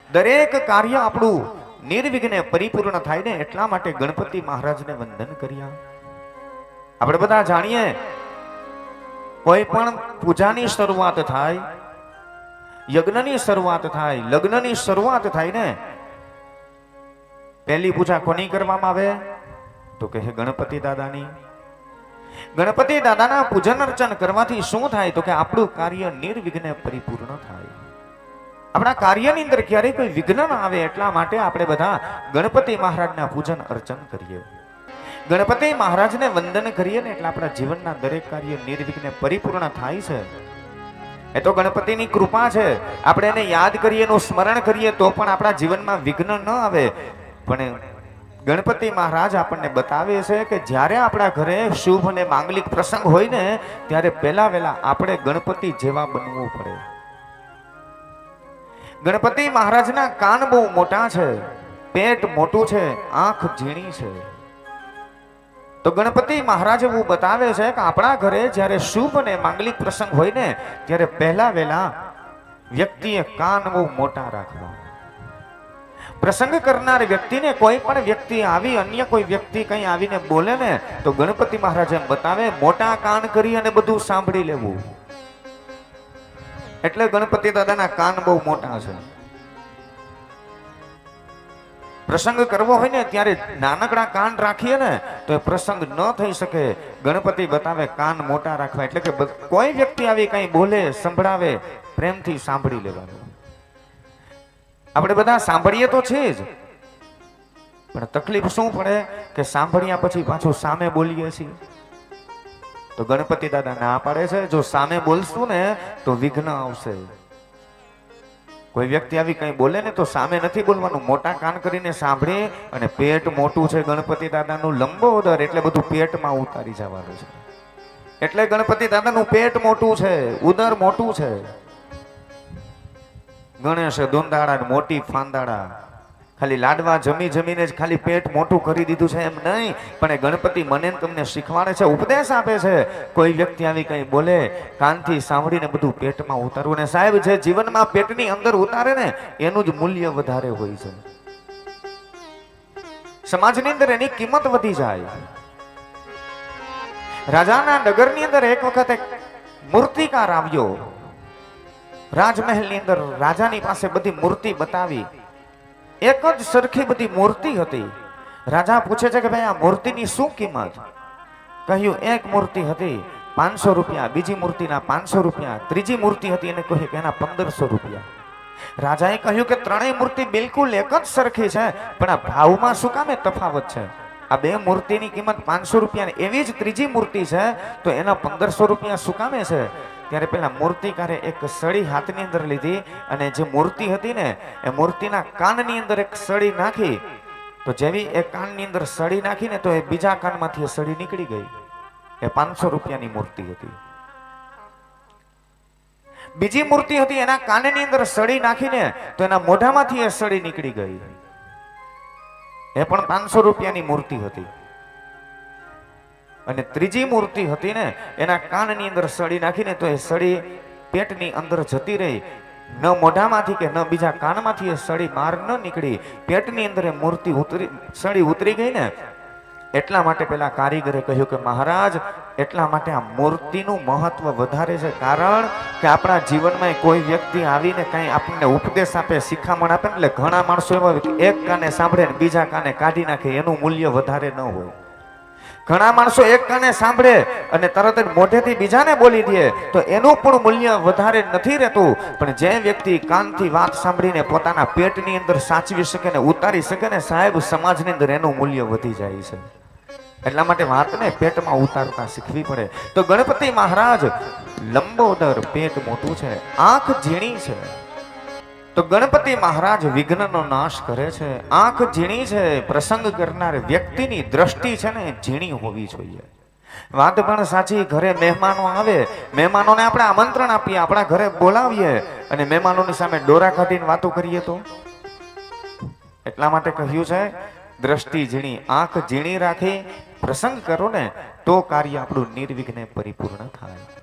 દરેક કાર્ય આપણું નિર્વિઘ્ને પરિપૂર્ણ થાય ને એટલા માટે ગણપતિ મહારાજને વંદન કર્યા. આપણે બધા જાણીએ, કોઈ પણ પૂજાની શરૂઆત થાય, યજ્ઞની શરૂઆત થાય, લગ્નની શરૂઆત થાય ને, પહેલી પૂજા કોની કરવામાં આવે? તો કે ગણપતિ દાદાની. ગણપતિ દાદાના પૂજન અર્ચન કરવાથી શું થાય? તો કે આપણું કાર્ય નિર્વિઘ્ને પરિપૂર્ણ થાય. આપણા કાર્યની અંદર ક્યારેય કોઈ વિઘ્ન ના આવે એટલા માટે આપણે બધા ગણપતિ મહારાજના પૂજન અર્ચન કરીએ, ગણપતિ મહારાજને વંદન કરીએ ને એટલે આપણા જીવનના દરેક કાર્ય નિર્વિઘ્ને પરિપૂર્ણ થાય છે. એ તો ગણપતિની કૃપા છે. આપણે એને યાદ કરીએ, એનું સ્મરણ કરીએ તો પણ આપણા જીવનમાં વિઘ્ન ન આવે. પણ ગણપતિ મહારાજ આપણને બતાવે છે કે જ્યારે આપણા ઘરે શુભ અને માંગલિક પ્રસંગ હોય ને ત્યારે પહેલા વહેલા આપણે ગણપતિ જેવા બનવું પડે. ગણપતિ મહારાજના કાન બહુ મોટા છે, પેટ મોટું છે, આંખ ઝીણી છે. તો ગણપતિ મહારાજ એવું બતાવે છે કે આપણા ઘરે જ્યારે શુભ અને માંગલિક પ્રસંગ હોય ને ત્યારે પહેલા વહેલા વ્યક્તિએ કાન બહુ મોટા રાખવા. પ્રસંગ કરનાર વ્યક્તિને કોઈ પણ વ્યક્તિ આવી, અન્ય કોઈ વ્યક્તિ કઈ આવીને બોલે ને તો ગણપતિ મહારાજ એમ બતાવે મોટા કાન કરી અને બધું સાંભળી લેવું. એટલે ગણપતિ દાદાના કાન બહુ મોટા છે. પ્રસંગ કરવો હોય ને ત્યારે નાનકડા કાન રાખીએ ને તો એ પ્રસંગ ન થઈ શકે. ગણપતિ બતાવે કાન મોટા રાખવા, એટલે કે કોઈ વ્યક્તિ આવી કઈ બોલે, સંભળાવે, પ્રેમથી સાંભળી લેવાનું. આપણે બધા સાંભળીએ તો છે જ, પણ તકલીફ શું પડે કે સાંભળ્યા પછી પાછું સામે બોલીએ છીએ. તો ગણપતિ દાદા ના પાડે છે, જો સામે બોલશું ને તો વિઘ્ન આવશે. કોઈ વ્યક્તિ આવી કઈ બોલે ને તો સામે નથી બોલવાનું, મોટા કાન કરીને સાંભળે. અને પેટ મોટું છે ગણપતિ દાદાનું, લંબોદર, એટલે બધું પેટમાં ઉતારી જવાનું છે. એટલે ગણપતિ દાદાનું પેટ મોટું છે, ઉદર મોટું છે. ગણેશ દોંદાળા મોટી ફાંદાળા, ખાલી લાડવા જમી જમીને જ ખાલી પેટ મોટું કરી દીધું છે એમ નહીં, પણ એ ગણપતિ મને તમને શીખવાડે છે, ઉપદેશ આપે છે. કોઈ વ્યક્તિ આવી કઈ બોલે કાનથી સાંભળીને બધું પેટમાં ઉતારવું. ને સાહેબ જે જીવનમાં પેટની અંદર ઉતારે ને એનું જ મૂલ્ય વધારે હોય છે. સમાજની અંદર એની કિંમત વધી જાય. રાજાના નગરની અંદર એક વખત એક મૂર્તિકાર આવ્યો. રાજમહેલની અંદર રાજાની પાસે બધી મૂર્તિ બતાવી, એક જ સરખી બધી મૂર્તિ હતી. રાજા પૂછે છે કે ભાઈ આ મૂર્તિની શું કિંમત? કહ્યું એક મૂર્તિ હતી 500 રૂપિયા, બીજી મૂર્તિના 500 રૂપિયા, ત્રીજી મૂર્તિ હતી એને કહ્યું કે એના 1500 રૂપિયા. રાજાએ કહ્યું કે ત્રણેય મૂર્તિ બિલકુલ એક જ સરખી છે, પણ આ ભાવમાં શું કામે તફાવત છે? આ બે મૂર્તિની કિંમત 500 રૂપિયા, એવી જ ત્રીજી મૂર્તિ છે તો એના 1500 રૂપિયા શું કામે છે? ત્યારે પેલા મૂર્તિકારે એક સળી હાથની અંદર લીધી અને જે મૂર્તિ હતી ને એ મૂર્તિના કાનની અંદર એક સળી નાખી. તો જેવી એ કાનની અંદર સળી નાખી ને તો એ બીજા કાનમાંથી એ સળી નીકળી ગઈ. એ 500 રૂપિયાની મૂર્તિ હતી. બીજી મૂર્તિ હતી એના કાનની અંદર સળી નાખીને તો એના મોઢામાંથી એ સળી નીકળી ગઈ. એ પણ 500 રૂપિયાની મૂર્તિ હતી. અને ત્રીજી મૂર્તિ હતી ને એના કાનની અંદર સળી નાખીને તો એ સળી પેટની અંદર જતી રહી. ન મોઢામાંથી કે ન બીજા કાનમાંથી એ સળી બહાર ન નીકળી, પેટની અંદર એ મૂર્તિ સળી ઉતરી ગઈ ને એટલા માટે પેલા કારીગરે કહ્યું કે મહારાજ એટલા માટે આ મૂર્તિનું મહત્વ વધારે છે. કારણ કે આપણા જીવનમાં કોઈ વ્યક્તિ આવીને કઈ આપણને ઉપદેશ આપે, શિખામણ આપે, એટલે ઘણા માણસો એવા એક કાને સાંભળે ને બીજા કાને કાઢી નાખે, એનું મૂલ્ય વધારે ન હોય. ઘણા માણસો એક કાને સાંભળે અને તરત જ મોઢેથી બીજાને બોલી દે તો એનું પણ મૂલ્ય વધારે નથી રહેતું. પણ જે વ્યક્તિ કાનથી વાત સાંભળીને પોતાના પેટની અંદર સાચવી શકે ને ઉતારી શકે ને સાહેબ, સમાજની અંદર એનું મૂલ્ય વધી જાય છે. એટલા માટે વાતને પેટમાં ઉતારતા શીખવી પડે. તો ગણપતિ મહારાજ લંબોદર, પેટ મોટું છે, આંખ ઝીણી છે. તો ગણપતિ મહારાજ વિઘ્નનો નાશ કરે છે. આંખ ઝીણી છે, પ્રસંગ કરનાર વ્યક્તિની દ્રષ્ટિ છે ને ઝીણી હોવી જોઈએ. વાત પણ સાચી. ઘરે મહેમાનો આવે, મહેમાનોને આપણે આમંત્રણ આપીએ, આપણા ઘરે બોલાવીએ અને મહેમાનોની સામે ડોરા કાઢીને વાતો કરીએ તો એટલા માટે કહ્યું છે દ્રષ્ટિ ઝીણી, આંખ ઝીણી રાખી પ્રસંગ કરો ને તો કાર્ય આપણું નિર્વિઘ્ને પરિપૂર્ણ થાય.